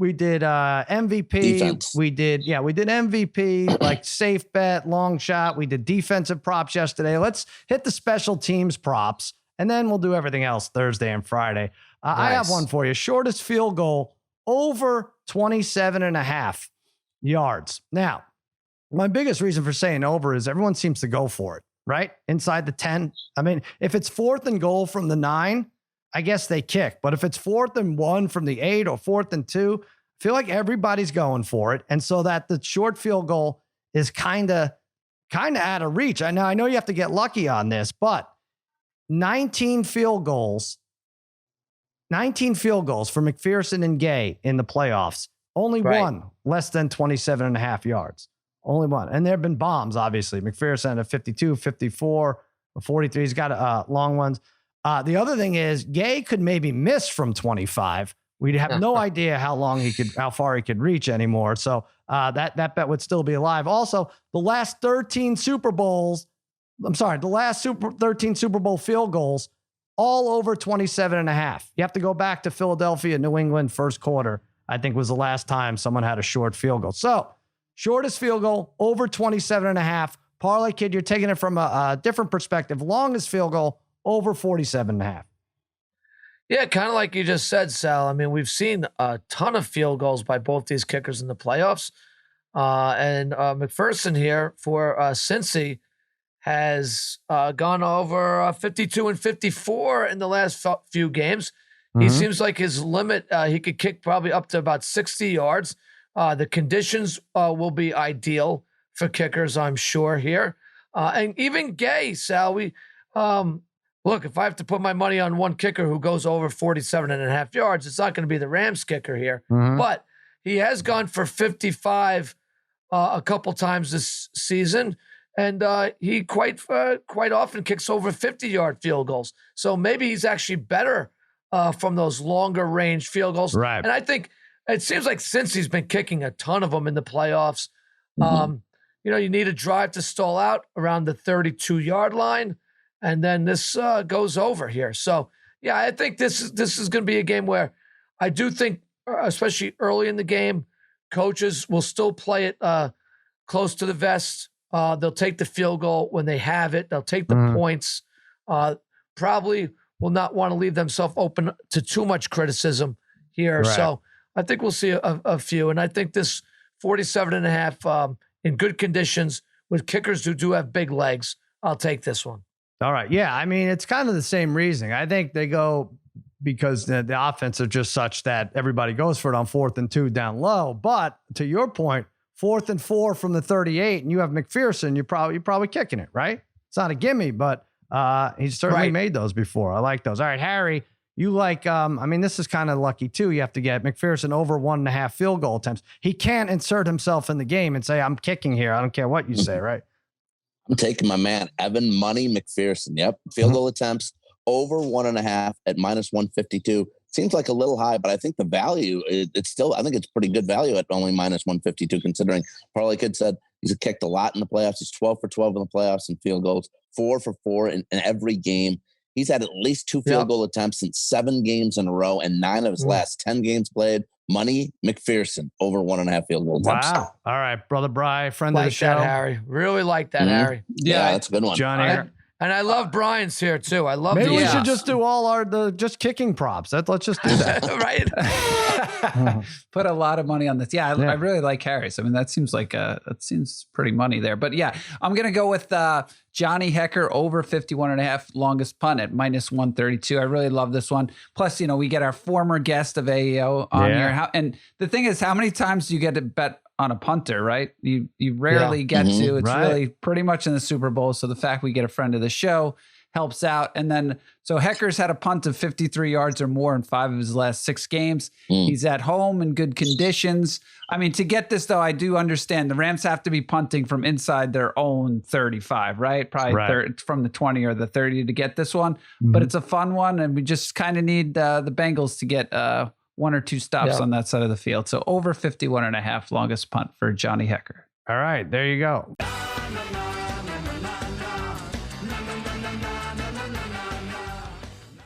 we did MVP. Defense. We did MVP, like safe bet, long shot. We did defensive props yesterday. Let's hit the special teams props, and then we'll do everything else Thursday and Friday. Nice. I have one for you. Shortest field goal over 27.5 yards. Now, my biggest reason for saying over is everyone seems to go for it, right? Inside the 10. I mean, if it's 4th and goal from the 9, I guess they kick. But if it's 4th and 1 from the 8 or 4th and 2, I feel like everybody's going for it. And so that the short field goal is kind of out of reach. I know you have to get lucky on this, but 19 field goals for McPherson and Gay in the playoffs. Only one less than 27.5 yards. Only one. And there have been bombs, obviously. McPherson at 52, 54, 43. He's got long ones. The other thing is Gay could maybe miss from 25. We'd have no idea how far he could reach anymore. So that bet would still be alive. Also, the last 13 Super Bowl field goals, all over 27.5. You have to go back to Philadelphia, New England, first quarter, I think was the last time someone had a short field goal. So shortest field goal over 27.5. Parlay Kid, you're taking it from a different perspective. Longest field goal over 47.5. Yeah, kind of like you just said, Sal. I mean, we've seen a ton of field goals by both these kickers in the playoffs. And McPherson here for Cincy has gone over 52 and 54 in the last few games. He seems like his limit, he could kick probably up to about 60 yards. The conditions will be ideal for kickers, I'm sure, here. And even Gay, Sal, look, if I have to put my money on one kicker who goes over 47.5 yards, it's not going to be the Rams kicker here. But he has gone for 55 a couple times this season. And he quite often kicks over 50-yard field goals. So maybe he's actually better from those longer range field goals. Right. And I think it seems like since he's been kicking a ton of them in the playoffs, you need a drive to stall out around the 32-yard line. And then this goes over here. So, yeah, I think this is going to be a game where I do think, especially early in the game, coaches will still play it close to the vest. They'll take the field goal when they have it. They'll take the points. Probably will not want to leave themselves open to too much criticism here. Right. So I think we'll see a few. And I think this 47.5 in good conditions with kickers who do have big legs, I'll take this one. All right. Yeah. I mean, it's kind of the same reasoning. I think they go because the offense are just such that everybody goes for it on 4th and 2 down low. But to your point, 4th and 4 from the 38, and you have McPherson, you're probably kicking it, right? It's not a gimme, but he's certainly made those before. I like those. All right, Harry, you like, this is kind of lucky too. You have to get McPherson over 1.5 field goal attempts. He can't insert himself in the game and say, I'm kicking here. I don't care what you say, right? I'm taking my man, Evan Money McPherson. Yep. Field goal attempts over 1.5 at minus 152. Seems like a little high, but I think the value, it's still, I think it's pretty good value at only minus 152, considering Parlay Kid said he's kicked a lot in the playoffs. He's 12 for 12 in the playoffs in field goals, 4 for 4 in every game. He's had at least 2 field goal attempts in 7 games in a row, and 9 of his last 10 games played. Money McPherson over 1.5 field goal attempts. Wow. All right, Brother Bri, friend of the show. Like that, Harry. Really like that, Harry. Yeah, that's a good one. Johnny. And I love Brian's here too. I love. Maybe we should just do all our just kicking props. Let's just do that. Right. Put a lot of money on this. Yeah, I really like Harry's. I mean, that seems pretty money there. But yeah, I'm gonna go with Johnny Hekker over 51.5 longest punt at minus 132. I really love this one. Plus, we get our former guest of AEO on here. And the thing is, how many times do you get to bet on a punter, right? You rarely get to. It's really pretty much in the Super Bowl. So the fact we get a friend of the show helps out. And then, so Hecker's had a punt of 53 yards or more in 5 of his last 6 games. He's at home in good conditions. I mean, to get this, though, I do understand the Rams have to be punting from inside their own 35, right? Probably from the 20 or the 30 to get this one. But it's a fun one. And we just kind of need the Bengals to get 1 or 2 stops on that side of the field. So over 51.5 longest punt for Johnny Hekker. All right, there you go.